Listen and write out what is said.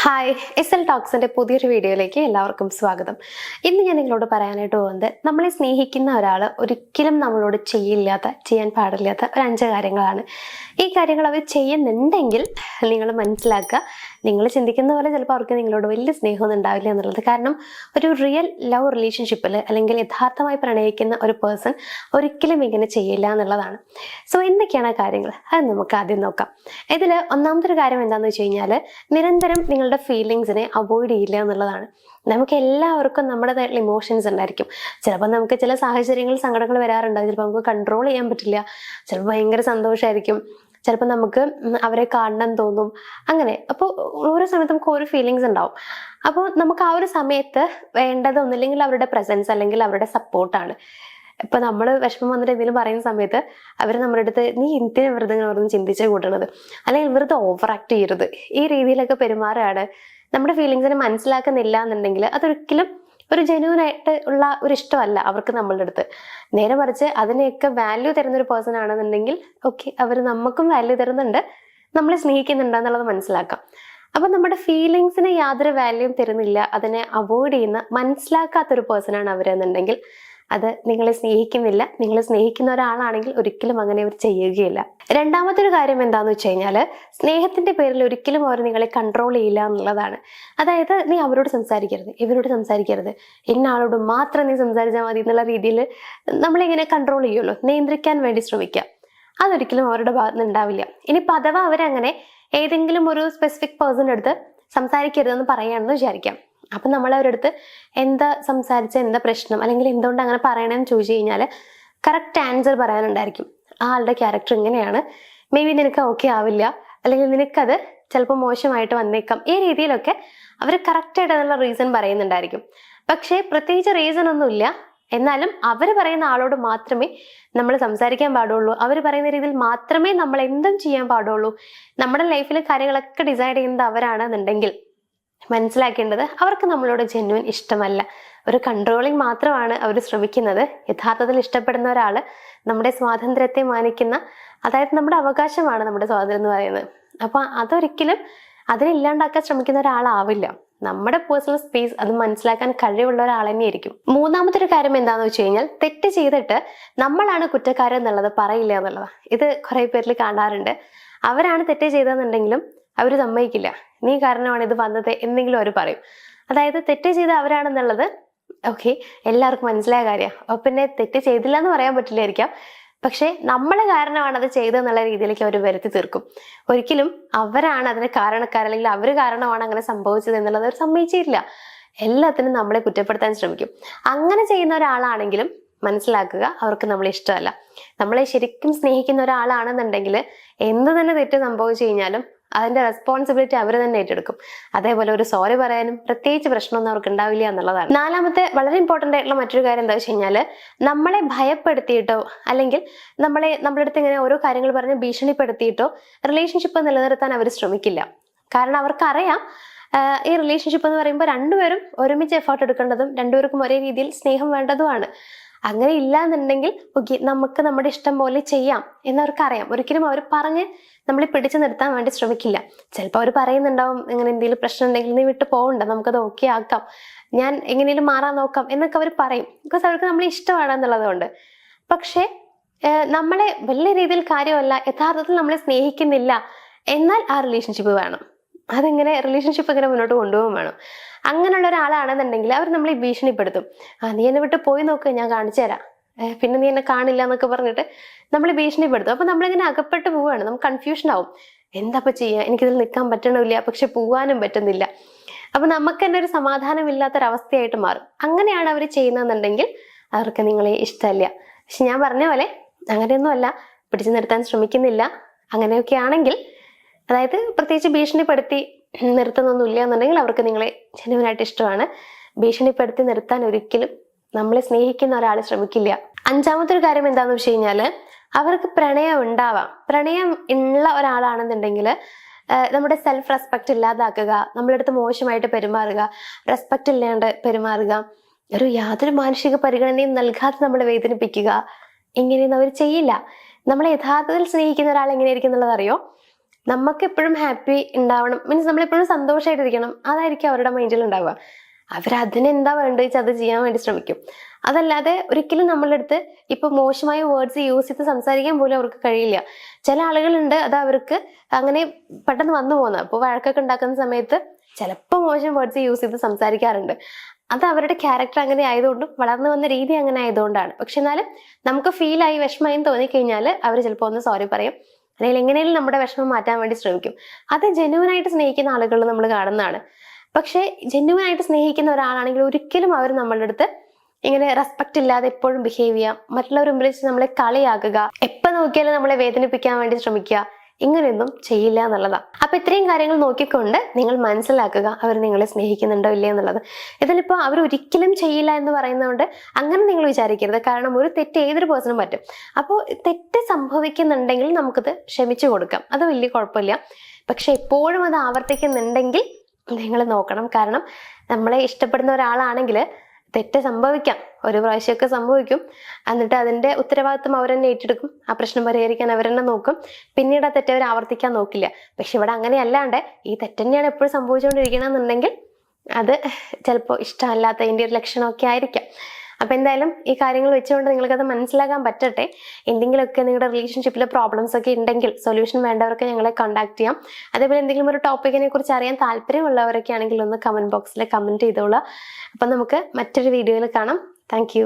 Hi, SL ടോക്സിന്റെ പുതിയൊരു വീഡിയോയിലേക്ക് എല്ലാവർക്കും സ്വാഗതം. ഇന്ന് ഞാൻ നിങ്ങളോട് പറയാനായിട്ട് പോകുന്നത്, നമ്മളെ സ്നേഹിക്കുന്ന ഒരാൾ ഒരിക്കലും നമ്മളോട് ചെയ്യാൻ പാടില്ലാത്ത ഒരു 5 കാര്യങ്ങളാണ്. ഈ കാര്യങ്ങൾ അവർ ചെയ്യുന്നുണ്ടെങ്കിൽ നിങ്ങൾ മനസ്സിലാക്കുക, നിങ്ങൾ ചിന്തിക്കുന്ന പോലെ ചിലപ്പോൾ അവർക്ക് നിങ്ങളോട് വലിയ സ്നേഹമൊന്നും ഉണ്ടാവില്ല എന്നുള്ളത്. കാരണം ഒരു റിയൽ ലവ് റിലേഷൻഷിപ്പിൽ അല്ലെങ്കിൽ യഥാർത്ഥമായി പ്രണയിക്കുന്ന ഒരു പേഴ്സൺ ഒരിക്കലും ഇങ്ങനെ ചെയ്യില്ല എന്നുള്ളതാണ്. സോ എന്തൊക്കെയാണ് കാര്യങ്ങൾ, അത് നമുക്ക് ആദ്യം നോക്കാം. ഇതിൽ ഒന്നാമത്തെ ഒരു കാര്യം എന്താണെന്ന് വെച്ച് കഴിഞ്ഞാൽ, നിരന്തരം നിങ്ങളുടെ ഫീലിങ്സിനെ അവോയ്ഡ് ചെയ്യില്ല എന്നുള്ളതാണ്. നമുക്ക് എല്ലാവർക്കും നമ്മുടേതായിട്ടുള്ള ഇമോഷൻസ് ഉണ്ടായിരിക്കും. ചിലപ്പോൾ നമുക്ക് ചില സാഹചര്യങ്ങളിൽ സങ്കടങ്ങൾ വരാറുണ്ടാകും. ചിലപ്പോൾ നമുക്ക് കൺട്രോൾ ചെയ്യാൻ പറ്റില്ല. ചിലപ്പോൾ ഭയങ്കര സന്തോഷമായിരിക്കും. ചിലപ്പോൾ നമുക്ക് അവരെ കാണണം തോന്നും. അങ്ങനെ അപ്പോൾ ഓരോ സമയത്ത് നമുക്ക് ഓരോ ഫീലിങ്സ് ഉണ്ടാവും. അപ്പോൾ നമുക്ക് ആ ഒരു സമയത്ത് വേണ്ടത് ഒന്നില്ലെങ്കിൽ അവരുടെ പ്രസൻസ് അല്ലെങ്കിൽ അവരുടെ സപ്പോർട്ടാണ്. ഇപ്പൊ നമ്മൾ വിഷമം വന്നിട്ട് എന്തെങ്കിലും പറയുന്ന സമയത്ത് അവർ നമ്മുടെ അടുത്ത് നീ എന്തിനാ വെറുതെ ഇങ്ങനെ പറഞ്ഞ് ചിന്തിച്ച് കൂട്ടണത്, അല്ലെങ്കിൽ വെറുതെ ഓവർ ആക്ട് ചെയ്യരുത്, ഈ രീതിയിലൊക്കെ പെരുമാറുകയാണ്, നമ്മുടെ ഫീലിങ്സിനെ മനസ്സിലാക്കുന്നില്ല എന്നുണ്ടെങ്കിൽ അതൊരിക്കലും ഒരു ജെന്യൂൻ ആയിട്ട് ഉള്ള ഒരു ഇഷ്ടമല്ല അവർക്ക് നമ്മളുടെ അടുത്ത്. നേരെ മറിച്ച് അതിനെയൊക്കെ വാല്യൂ തരുന്ന ഒരു പേഴ്സൺ ആണെന്നുണ്ടെങ്കിൽ ഓക്കെ, അവർ നമുക്കും വാല്യൂ തരുന്നുണ്ട്, നമ്മളെ സ്നേഹിക്കുന്നുണ്ട് എന്നുള്ളത് മനസ്സിലാക്കാം. അപ്പൊ നമ്മുടെ ഫീലിങ്സിന് യാതൊരു വാല്യൂം തരുന്നില്ല, അതിനെ അവോയ്ഡ് ചെയ്യുന്ന മനസ്സിലാക്കാത്തൊരു പേഴ്സൺ ആണ് അവരെന്നുണ്ടെങ്കിൽ അത് നിങ്ങളെ സ്നേഹിക്കുന്നില്ല. നിങ്ങളെ സ്നേഹിക്കുന്ന ഒരാളാണെങ്കിൽ ഒരിക്കലും അങ്ങനെ അവർ ചെയ്യുകയില്ല. രണ്ടാമത്തെ ഒരു കാര്യം എന്താന്ന് വെച്ച് കഴിഞ്ഞാൽ, സ്നേഹത്തിന്റെ പേരിൽ ഒരിക്കലും അവർ നിങ്ങളെ കൺട്രോൾ ചെയ്യില്ല എന്നുള്ളതാണ്. അതായത് നീ അവരോട് സംസാരിക്കരുത്, ഇവരോട് സംസാരിക്കരുത്, ഇന്ന ആളോട് മാത്രം നീ സംസാരിച്ചാൽ മതി എന്നുള്ള രീതിയിൽ നമ്മളിങ്ങനെ കൺട്രോൾ ചെയ്യുമല്ലോ, നിയന്ത്രിക്കാൻ വേണ്ടി ശ്രമിക്കുക. അതൊരിക്കലും അവരുടെ ഭാഗത്ത് നിന്ന് ഉണ്ടാവില്ല. ഇനിയിപ്പോൾ അഥവാ അവരങ്ങനെ ഏതെങ്കിലും ഒരു സ്പെസിഫിക് പേഴ്സൺ അടുത്ത് സംസാരിക്കരുതെന്ന് പറയുകയാണെന്ന് വിചാരിക്കാം. അപ്പം നമ്മൾ അവരടുത്ത് എന്താ സംസാരിച്ച, എന്താ പ്രശ്നം, അല്ലെങ്കിൽ എന്തുകൊണ്ട് അങ്ങനെ പറയണമെന്ന് ചോദിച്ചു കഴിഞ്ഞാൽ കറക്റ്റ് ആൻസർ പറയാനുണ്ടായിരിക്കും. ആ ആളുടെ ക്യാരക്ടർ ഇങ്ങനെയാണ്, മേ ബി നിനക്ക് ഓക്കെ ആവില്ല, അല്ലെങ്കിൽ നിനക്കത് ചിലപ്പോൾ മോശമായിട്ട് വന്നേക്കാം, ഈ രീതിയിലൊക്കെ അവർ കറക്റ്റായിട്ട് അതിനുള്ള റീസൺ പറയുന്നുണ്ടായിരിക്കും. പക്ഷേ പ്രത്യേകിച്ച് റീസൺ ഒന്നുമില്ല, എന്നാലും അവർ പറയുന്ന ആളോട് മാത്രമേ നമ്മൾ സംസാരിക്കാൻ പാടുള്ളൂ, അവർ പറയുന്ന രീതിയിൽ മാത്രമേ നമ്മൾ എന്തും ചെയ്യാൻ പാടുള്ളൂ. നമ്മുടെ ലൈഫിലെ കാര്യങ്ങളൊക്കെ ഡിസൈഡ് ചെയ്യുന്നത് അവരാണെന്നുണ്ടെങ്കിൽ മനസ്സിലാക്കേണ്ടത് അവർക്ക് നമ്മളോട് ജെന്യൂൻ ഇഷ്ടമല്ല, ഒരു കൺട്രോളിങ് മാത്രമാണ് അവർ ശ്രമിക്കുന്നത്. യഥാർത്ഥത്തിൽ ഇഷ്ടപ്പെടുന്ന ഒരാൾ നമ്മുടെ സ്വാതന്ത്ര്യത്തെ മാനിക്കുന്ന, അതായത് നമ്മുടെ അവകാശമാണ് നമ്മുടെ സ്വാതന്ത്ര്യം എന്ന് പറയുന്നത്. അപ്പൊ അതൊരിക്കലും അതിനില്ലാണ്ടാക്കാൻ ശ്രമിക്കുന്ന ഒരാളാവില്ല. നമ്മുടെ പേഴ്സണൽ സ്പേസ് അത് മനസ്സിലാക്കാൻ കഴിവുള്ള ഒരാൾ തന്നെയായിരിക്കും. മൂന്നാമത്തെ ഒരു കാര്യം എന്താന്ന് വെച്ച് കഴിഞ്ഞാൽ, തെറ്റ് ചെയ്തിട്ട് നമ്മളാണ് കുറ്റക്കാരൻ എന്നുള്ളത് പറയില്ല എന്നുള്ളതാണ്. ഇത് കുറെ പേരിൽ കാണാറുണ്ട്. അവരാണ് തെറ്റ് ചെയ്തതെന്നുണ്ടെങ്കിലും അവർ സമ്മതിക്കില്ല, നീ കാരണമാണ് ഇത് വന്നത് എന്തെങ്കിലും അവർ പറയും. അതായത് തെറ്റ് ചെയ്ത് അവരാണെന്നുള്ളത് ഓക്കെ, എല്ലാവർക്കും മനസ്സിലായ കാര്യമാണ്. അപ്പൊ പിന്നെ തെറ്റ് ചെയ്തില്ല എന്ന് പറയാൻ പറ്റില്ലായിരിക്കാം, പക്ഷെ നമ്മളെ കാരണമാണ് അത് ചെയ്തതെന്നുള്ള രീതിയിലേക്ക് അവർ വരുത്തി തീർക്കും. ഒരിക്കലും അവരാണ് അതിന് കാരണക്കാർ, അല്ലെങ്കിൽ അവർ കാരണമാണ് അങ്ങനെ സംഭവിച്ചത് എന്നുള്ളത് അവർ സമ്മതിച്ചില്ല. എല്ലാത്തിനും നമ്മളെ കുറ്റപ്പെടുത്താൻ ശ്രമിക്കും. അങ്ങനെ ചെയ്യുന്ന ഒരാളാണെങ്കിലും മനസ്സിലാക്കുക, അവർക്ക് നമ്മളെ ഇഷ്ടമല്ല. നമ്മളെ ശരിക്കും സ്നേഹിക്കുന്ന ഒരാളാണെന്നുണ്ടെങ്കിൽ എന്ത് തന്നെ തെറ്റ് സംഭവിച്ചു കഴിഞ്ഞാലും അതിന്റെ റെസ്പോൺസിബിലിറ്റി അവർ തന്നെ ഏറ്റെടുക്കും. അതേപോലെ ഒരു സോറി പറയാനും പ്രത്യേകിച്ച് പ്രശ്നമൊന്നും അവർക്ക് ഉണ്ടാവില്ല എന്നുള്ളതാണ്. നാലാമത്തെ വളരെ ഇമ്പോർട്ടന്റ് ആയിട്ടുള്ള മറ്റൊരു കാര്യം എന്താ വെച്ച് കഴിഞ്ഞാൽ, നമ്മളെ ഭയപ്പെടുത്തിയിട്ടോ അല്ലെങ്കിൽ നമ്മുടെ അടുത്ത് ഇങ്ങനെ ഓരോ കാര്യങ്ങൾ പറഞ്ഞ് ഭീഷണിപ്പെടുത്തിയിട്ടോ റിലേഷൻഷിപ്പ് നിലനിർത്താൻ അവർ ശ്രമിക്കില്ല. കാരണം അവർക്കറിയാം ഈ റിലേഷൻഷിപ്പ് എന്ന് പറയുമ്പോൾ രണ്ടുപേരും ഒരുമിച്ച് എഫേർട്ട് എടുക്കേണ്ടതും രണ്ടുപേർക്കും ഒരേ രീതിയിൽ സ്നേഹം വേണ്ടതുമാണ്. അങ്ങനെ ഇല്ല എന്നുണ്ടെങ്കിൽ ഓക്കെ, നമുക്ക് നമ്മുടെ ഇഷ്ടം പോലെ ചെയ്യാം എന്നവർക്കറിയാം. ഒരിക്കലും അവർ പറഞ്ഞ് നമ്മളെ പിടിച്ചു നിർത്താൻ വേണ്ടി ശ്രമിക്കില്ല. ചിലപ്പോൾ അവർ പറയുന്നുണ്ടാവും, ഇങ്ങനെ എന്തെങ്കിലും പ്രശ്നം ഉണ്ടെങ്കിൽ നീ വിട്ട് പോകണ്ട, നമുക്കത് ഓക്കെ ആക്കാം, ഞാൻ എങ്ങനെയും മാറാൻ നോക്കാം എന്നൊക്കെ അവർ പറയും. ബിക്കോസ് അവർക്ക് നമ്മളെ ഇഷ്ടമാണെന്നുള്ളത് കൊണ്ട്. പക്ഷേ നമ്മളെ വലിയ രീതിയിൽ കാര്യമല്ല, യഥാർത്ഥത്തിൽ നമ്മളെ സ്നേഹിക്കുന്നില്ല, എന്നാൽ ആ റിലേഷൻഷിപ്പ് വേണം. അതെങ്ങനെ റിലേഷൻഷിപ്പ് ഇങ്ങനെ മുന്നോട്ട് കൊണ്ടുപോകാൻ വേണം. അങ്ങനെയുള്ള ഒരാളാണെന്നുണ്ടെങ്കിൽ അവർ നമ്മളെ ഭീഷണിപ്പെടുത്തും. നീ എന്നെ വിട്ട് പോയി നോക്ക്, ഞാൻ കാണിച്ചു തരാം, പിന്നെ നീ എന്നെ കാണില്ല എന്നൊക്കെ പറഞ്ഞിട്ട് നമ്മളെ ഭീഷണിപ്പെടുത്തും. അപ്പൊ നമ്മളിങ്ങനെ അകപ്പെട്ട് പോവാണ്, നമുക്ക് കൺഫ്യൂഷൻ ആവും, എന്താ ചെയ്യാ, എനിക്കിതിൽ നിൽക്കാൻ പറ്റണില്ല, പക്ഷെ പോവാനും പറ്റുന്നില്ല. അപ്പൊ നമുക്ക് തന്നെ ഒരു സമാധാനമില്ലാത്തൊരവസ്ഥയായിട്ട് മാറും. അങ്ങനെയാണ് അവർ ചെയ്യുന്നതെന്നുണ്ടെങ്കിൽ അവർക്ക് നിങ്ങളെ ഇഷ്ടമല്ല. പക്ഷെ ഞാൻ പറഞ്ഞ പോലെ അങ്ങനെയൊന്നും അല്ല, പിടിച്ചു നിർത്താൻ ശ്രമിക്കുന്നില്ല. അങ്ങനെയൊക്കെ ആണെങ്കിൽ, അതായത് പ്രത്യേകിച്ച് ഭീഷണിപ്പെടുത്തി നിർത്തുന്നൊന്നുമില്ല എന്നുണ്ടെങ്കിൽ അവർക്ക് നിങ്ങളെ ജെന്യൂനായിട്ട് ഇഷ്ടമാണ്. ഭീഷണിപ്പെടുത്തി നിർത്താൻ ഒരിക്കലും നമ്മളെ സ്നേഹിക്കുന്ന ഒരാൾ ശ്രമിക്കില്ല. അഞ്ചാമത്തെ ഒരു കാര്യം എന്താന്ന് വെച്ച് കഴിഞ്ഞാൽ, അവർക്ക് പ്രണയം ഉണ്ടാവാം. പ്രണയം ഉള്ള ഒരാളാണെന്നുണ്ടെങ്കിൽ നമ്മുടെ സെൽഫ് റെസ്പെക്ട് ഇല്ലാതാക്കുക, നമ്മളടുത്ത് മോശമായിട്ട് പെരുമാറുക, റെസ്പെക്ട് ഇല്ലാണ്ട് പെരുമാറുക, യാതൊരു മാനസിക പരിഗണനയും നൽകാതെ നമ്മളെ വേദനിപ്പിക്കുക, ഇങ്ങനെയൊന്നും അവർ ചെയ്യില്ല. നമ്മളെ യഥാർത്ഥത്തിൽ സ്നേഹിക്കുന്ന ഒരാൾ എങ്ങനെയായിരിക്കും എന്നുള്ളത് അറിയോ? നമുക്ക് എപ്പോഴും ഹാപ്പി ഉണ്ടാവണം, മീൻസ് നമ്മളെപ്പോഴും സന്തോഷമായിട്ടിരിക്കണം, അതായിരിക്കും അവരുടെ മൈൻഡിൽ ഉണ്ടാവുക. അവരതിനെന്താ വേണ്ടത് വെച്ചാൽ അത് ചെയ്യാൻ വേണ്ടി ശ്രമിക്കും. അതല്ലാതെ ഒരിക്കലും നമ്മളുടെ അടുത്ത് ഇപ്പൊ മോശമായ വേർഡ്സ് യൂസ് ചെയ്ത് സംസാരിക്കാൻ പോലും അവർക്ക് കഴിയില്ല. ചില ആളുകളുണ്ട് അത് അവർക്ക് അങ്ങനെ പെട്ടെന്ന് വന്നു പോകുന്നത്. അപ്പോൾ വഴക്കൊക്കെ ഉണ്ടാക്കുന്ന സമയത്ത് ചിലപ്പോൾ മോശം വേർഡ്സ് യൂസ് ചെയ്ത് സംസാരിക്കാറുണ്ട്. അത് അവരുടെ ക്യാരക്ടർ അങ്ങനെ ആയതുകൊണ്ടും വളർന്നു വന്ന രീതി അങ്ങനെ ആയതുകൊണ്ടാണ്. പക്ഷെ എന്നാലും നമുക്ക് ഫീലായി വിഷമമായി തോന്നിക്കഴിഞ്ഞാൽ അവർ ചിലപ്പോൾ ഒന്ന് സോറി പറയും, അല്ലെങ്കിൽ എങ്ങനെയും നമ്മുടെ വിഷമം മാറ്റാൻ വേണ്ടി ശ്രമിക്കും. അത് ജെന്യുവനായിട്ട് സ്നേഹിക്കുന്ന ആളുകൾ നമ്മൾ കാണുന്നതാണ്. പക്ഷെ ജെന്യുവനായിട്ട് സ്നേഹിക്കുന്ന ഒരാളാണെങ്കിൽ ഒരിക്കലും അവർ നമ്മളുടെ അടുത്ത് ഇങ്ങനെ റെസ്പെക്ട് ഇല്ലാതെ എപ്പോഴും ബിഹേവ് ചെയ്യാം, മറ്റുള്ളവർ മുമ്പിൽ വെച്ച് നമ്മളെ കളിയാക്കുക, എപ്പോൾ നോക്കിയാലും നമ്മളെ വേദനിപ്പിക്കാൻ വേണ്ടി ശ്രമിക്കുക, ഇങ്ങനെയൊന്നും ചെയ്യില്ല എന്നുള്ളതാണ്. അപ്പൊ ഇത്രയും കാര്യങ്ങൾ നോക്കിക്കൊണ്ട് നിങ്ങൾ മനസ്സിലാക്കുക അവർ നിങ്ങളെ സ്നേഹിക്കുന്നുണ്ടോ ഇല്ലേ എന്നുള്ളത്. ഇതിലിപ്പോ അവർ ഒരിക്കലും ചെയ്യില്ല എന്ന് പറയുന്നതുകൊണ്ട് അങ്ങനെ നിങ്ങൾ വിചാരിക്കരുത്. കാരണം ഒരു തെറ്റ് ഏതൊരു പേഴ്സണും പറ്റും. അപ്പോൾ തെറ്റ് സംഭവിക്കുന്നുണ്ടെങ്കിൽ നമുക്കത് ക്ഷമിച്ചു കൊടുക്കാം, അത് വലിയ കുഴപ്പമില്ല. പക്ഷെ എപ്പോഴും അത് ആവർത്തിക്കുന്നുണ്ടെങ്കിൽ നിങ്ങൾ നോക്കണം. കാരണം നമ്മളെ ഇഷ്ടപ്പെടുന്ന ഒരാളാണെങ്കിൽ തെറ്റ് സംഭവിക്കാം, ഒരു പ്രാവശ്യമൊക്കെ സംഭവിക്കും. എന്നിട്ട് അതിന്റെ ഉത്തരവാദിത്വം അവർ തന്നെ ഏറ്റെടുക്കും, ആ പ്രശ്നം പരിഹരിക്കാൻ അവർ തന്നെ നോക്കും, പിന്നീട് ആ തെറ്റ് അവർ ആവർത്തിക്കാൻ നോക്കില്ല. പക്ഷെ ഇവിടെ അങ്ങനെ അല്ലാണ്ട് ഈ തെറ്റ് തന്നെയാണ് എപ്പോഴും സംഭവിച്ചുകൊണ്ടിരിക്കണമെന്നുണ്ടെങ്കിൽ അത് ചിലപ്പോൾ ഇഷ്ടമല്ലാത്തതിൻ്റെ ഒരു ലക്ഷണമൊക്കെ ആയിരിക്കാം. അപ്പൊ എന്തായാലും ഈ കാര്യങ്ങൾ വെച്ചുകൊണ്ട് നിങ്ങൾക്കത് മനസ്സിലാക്കാൻ പറ്റട്ടെ. എന്തെങ്കിലുമൊക്കെ നിങ്ങളുടെ റിലേഷൻഷിപ്പിൽ പ്രോബ്ലംസ് ഒക്കെ ഉണ്ടെങ്കിൽ സൊല്യൂഷൻ വേണ്ടവർക്ക് ഞങ്ങളെ കോൺടാക്ട് ചെയ്യാം. അതേപോലെ എന്തെങ്കിലും ഒരു ടോപ്പിക്കിനെ കുറിച്ച് അറിയാൻ താല്പര്യമുള്ളവരൊക്കെ ആണെങ്കിൽ ഒന്ന് കമന്റ് ബോക്സിൽ കമന്റ് ചെയ്തോളാം. അപ്പൊ നമുക്ക് മറ്റൊരു വീഡിയോയിൽ കാണാം. Thank you.